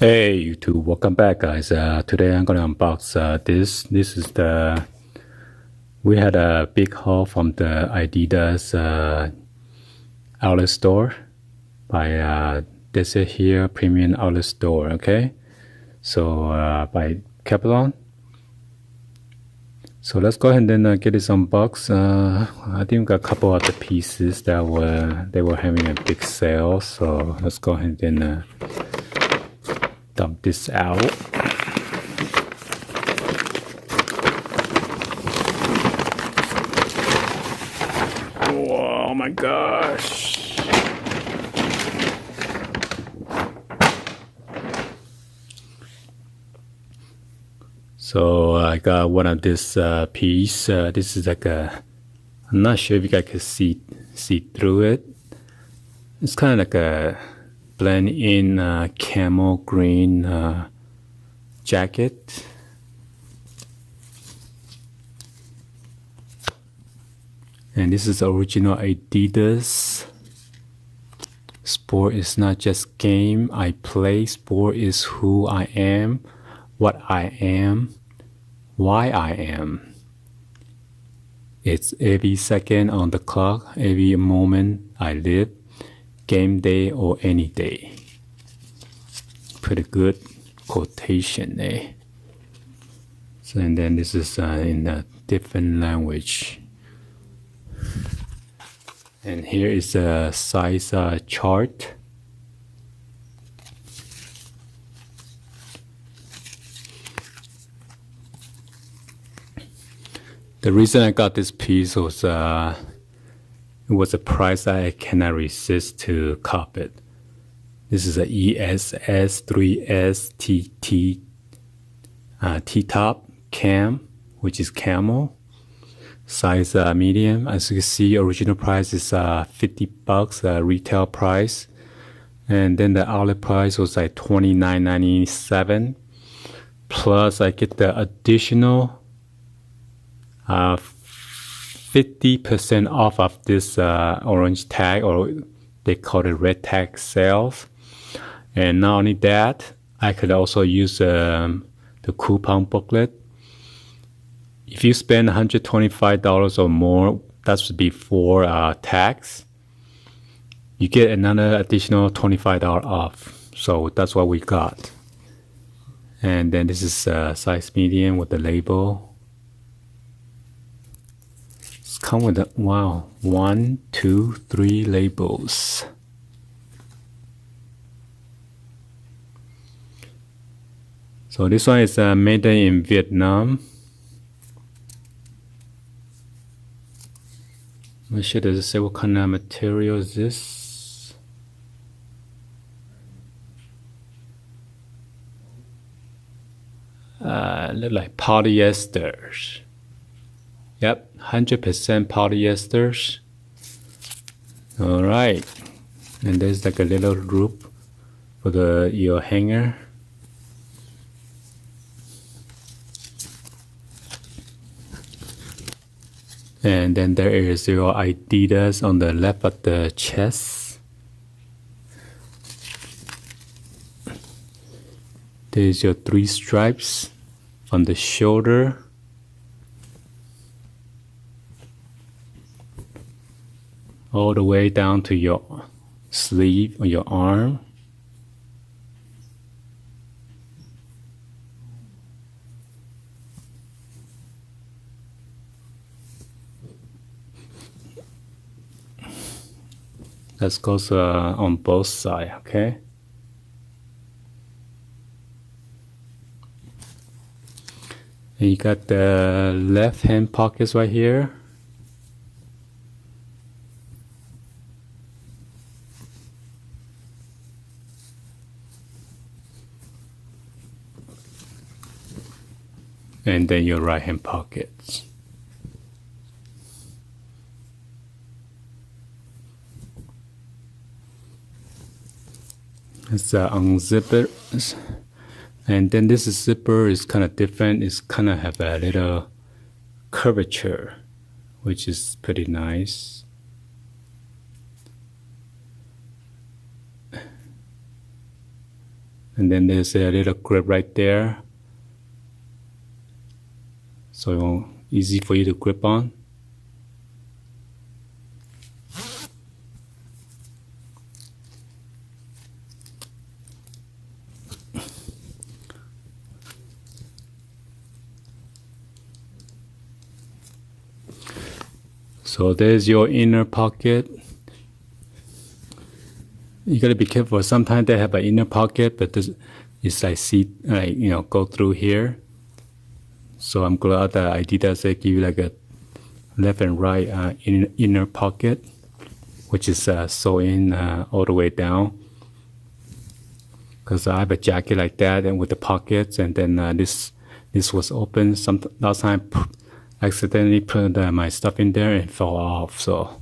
Hey YouTube, welcome back guys. Today I'm gonna unbox this. This is we had a big haul from the ADIDAS outlet store by this is here premium outlet store. Okay, so by Kaplan. So let's go ahead and get this unboxed. I think we got a couple of the pieces that were having a big sale. So let's go ahead and dump this out. Oh my gosh. So I got one of this piece. This is like I'm not sure if you guys can see through it. It's kind of like a blend in camel green jacket. And this is the original ADIDAS. Sport is not just game I play. Sport is who I am, what I am, why I am. It's every second on the clock, every moment I live, game day or any day. Pretty good quotation there. So, and then this is in a different language. And here is a size chart. The reason I got this piece was it was a price I cannot resist to cop it. This is a ESS 3S TT T-top cam, which is camel. Size medium. As you can see, original price is $50 retail price, and then the outlet price was like $29.97. Plus, I get the additional 50% off of this orange tag, or they call it red tag sales. And not only that, I could also use the coupon booklet. If you spend $125 or more, that's before tax, you get another additional $25 off. So that's what we got. And then this is size medium with the label. It's come with a, wow, 1, 2, 3 labels. So this one is made in Vietnam. I'm not sure, does it say what kind of material is this? Look like polyesters. Yep, 100% polyesters. All right, and there's like a little loop for your hanger. And then there is your ADIDAS on the left of the chest. There's your 3 stripes on the shoulder. All the way down to your sleeve or your arm. That goes on both sides, okay? And you got the left hand pockets right here. And then your right hand pockets. It's unzip it, and then this zipper is kind of different. It's kind of have a little curvature, which is pretty nice. And then there's a little grip right there, so easy for you to grip on. So there's your inner pocket. You gotta be careful. Sometimes they have an inner pocket, but this is go through here. So I'm glad that ADIDAS they give you like a left and right inner pocket, which is sew in all the way down. Because I have a jacket like that and with the pockets, and then this was open. Last time I accidentally put my stuff in there and fell off. So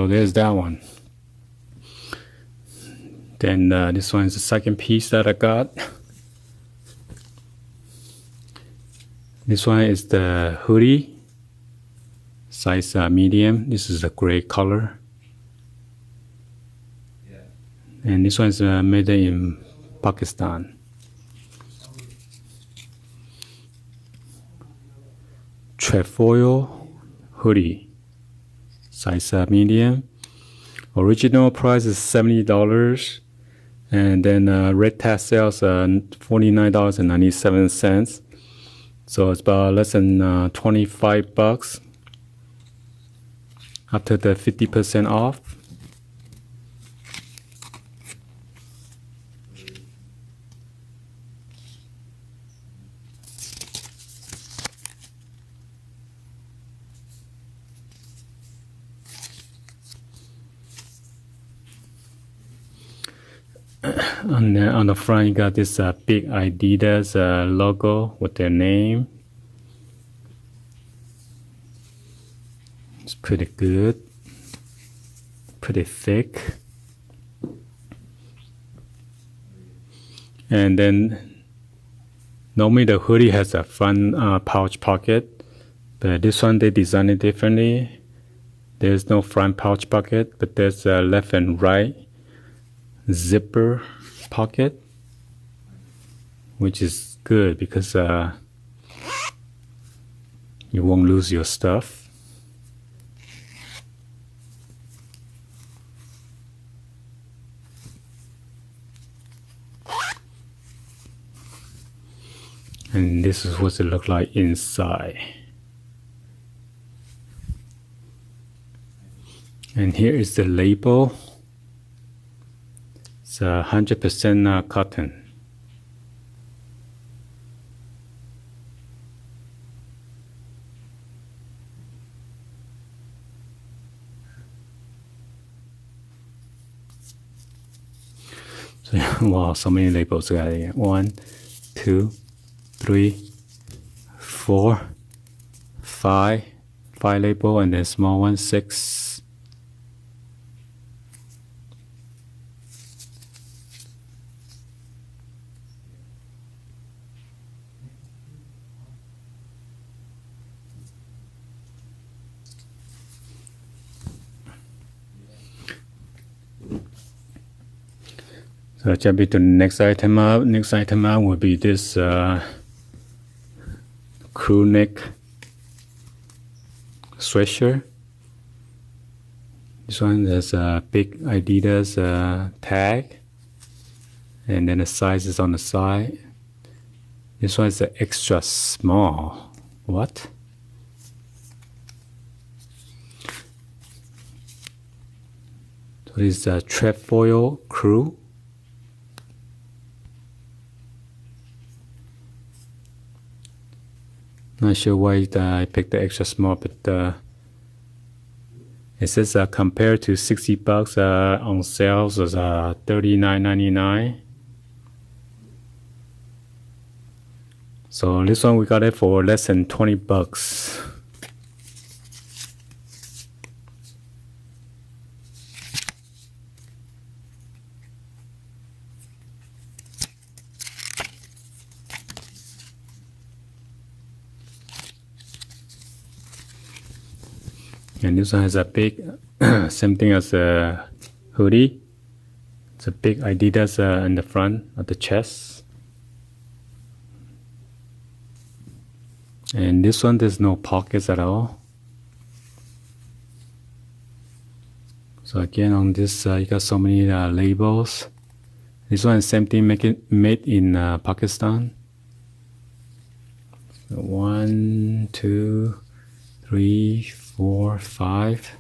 there's that one. Then this one is the second piece that I got. This one is the hoodie, size medium. This is a gray color. And this one is made in Pakistan. Trefoil hoodie, size medium. Original price is $70, and then red tag sales $49.97. So it's about less than $25 after the 50% off. And then on the front, you got this big ADIDAS logo with their name. It's pretty good, pretty thick. And then normally the hoodie has a front pouch pocket, but this one they designed it differently. There's no front pouch pocket, but there's a left and right zipper pocket, which is good because you won't lose your stuff. And this is what it looks like inside. And here is the label. It's 100% cotton. So, wow, so many labels got here. 1, 2, 3, 4, 5 label, and then small one, 6. So jump into the next item up. Next item up will be this crew neck sweatshirt. This one has a big ADIDAS tag, and then the size is on the side. This one is an extra small. What? So this is a trefoil crew. Not sure why I picked the extra small, but it says compared to $60 on sales is $39.99. So this one we got it for less than $20. And this one has a big, same thing as a hoodie. It's It's a big ADIDAS in the front of the chest. And this one, there's no pockets at all. So again, on this, you got so many labels. This one is same thing, made in Pakistan. So 1, 2, 3, 4, 5.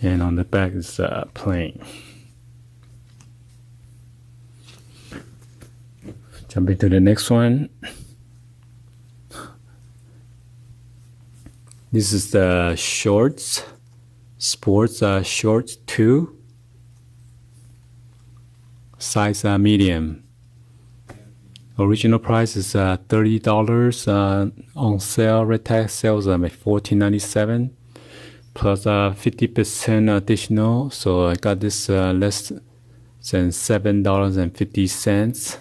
And on the back is plain. Jumping to the next one. This is the shorts, sports shorts 2, size medium. Original price is $30. On sale, red tag sales at $14.97 plus 50% additional. So I got this less than $7.50,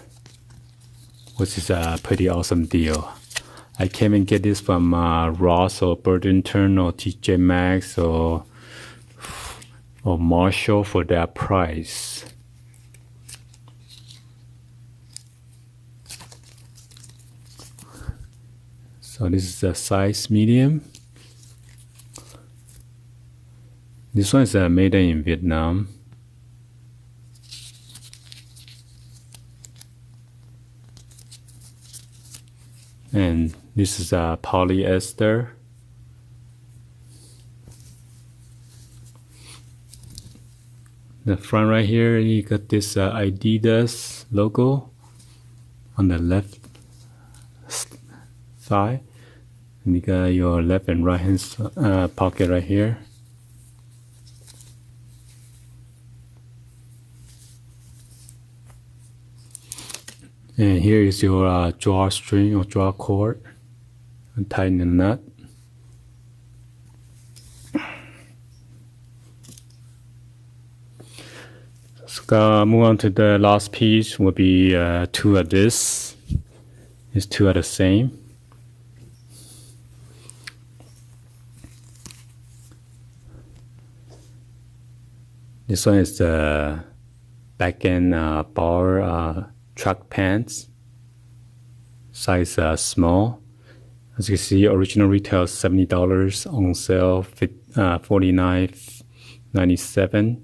which is a pretty awesome deal. I can't even get this from Ross or Burlington or TJ Maxx or Marshall for that price. So this is a size medium. This one is made in Vietnam. And this is polyester. The front right here, you got this ADIDAS logo on the left side. And you got your left and right hand pocket right here. And here is your drawstring or draw cord, and tighten the nut. So move on to the last piece. Will be 2 of this. These 2 are the same. This one is the back end bar. Truck pants, size small. As you can see, original retail is $70, on sale $49.97,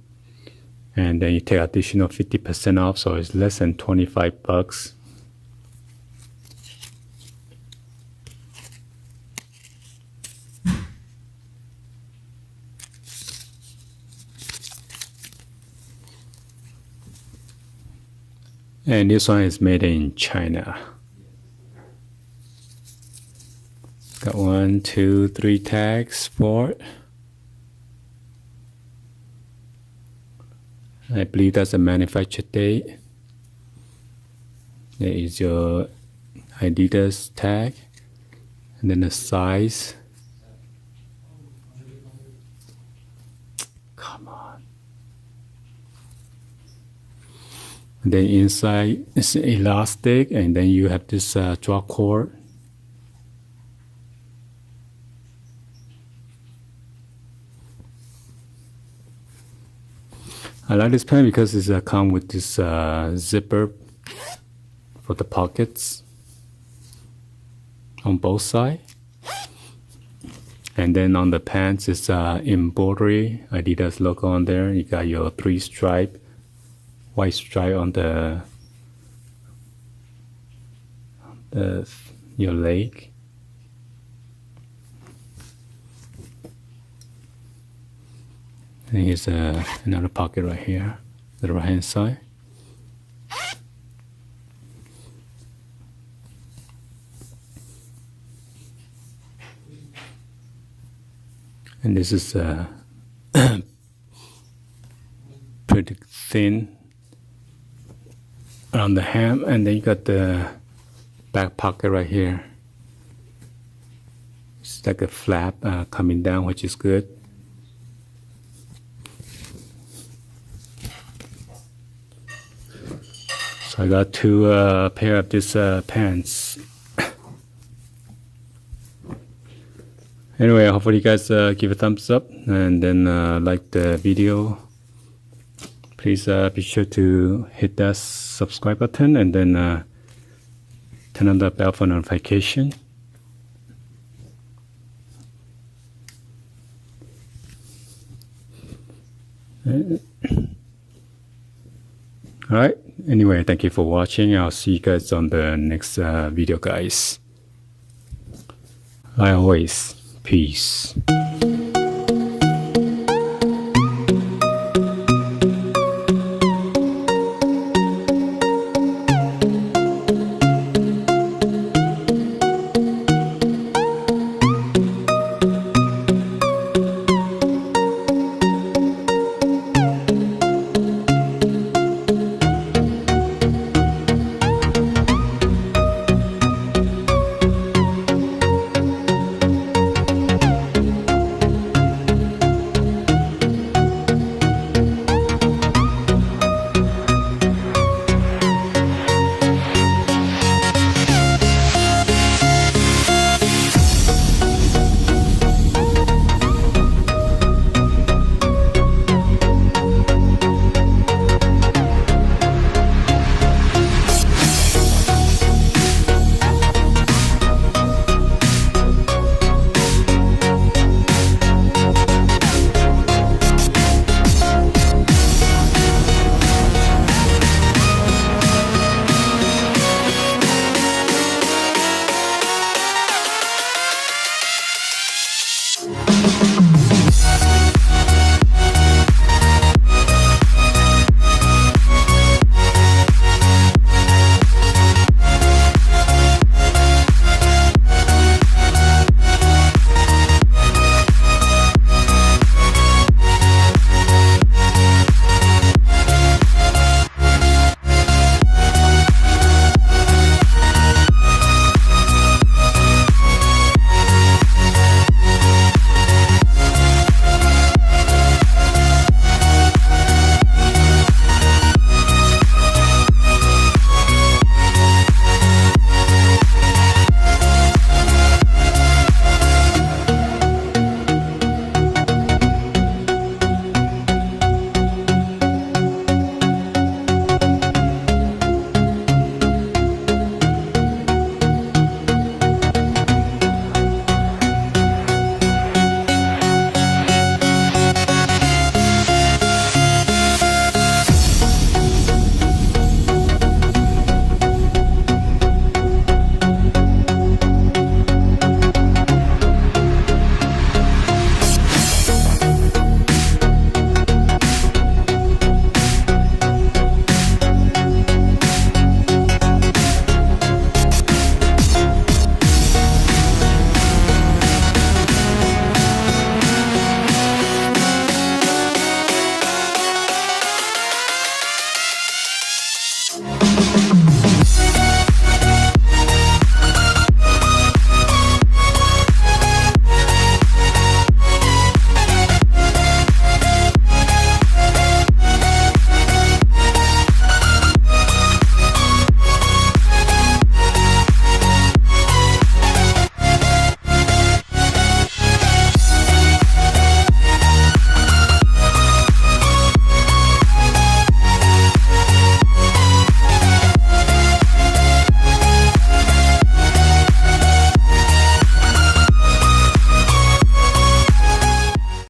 and then you take additional 50% off, so it's less than $25. And this one is made in China. Got 1, 2, 3 tags for it. I believe that's the manufacture date. There is your ADIDAS tag, and then the size. Come on. And then inside is elastic, and then you have this draw cord. I like this pen because it's come with this zipper for the pockets on both sides. And then on the pants, it's embroidery, ADIDAS logo on there. You got your 3 stripe. White stripe on your leg. And here's another pocket right here, the right hand side. And this is pretty thin around the hem, and then you got the back pocket right here. It's like a flap coming down, which is good. So I got 2 pair of this pants. Anyway, hopefully you guys give a thumbs up and then like the video. Please be sure to hit that subscribe button and then turn on the bell for notification. Alright, anyway, thank you for watching. I'll see you guys on the next video, guys. Like always, peace.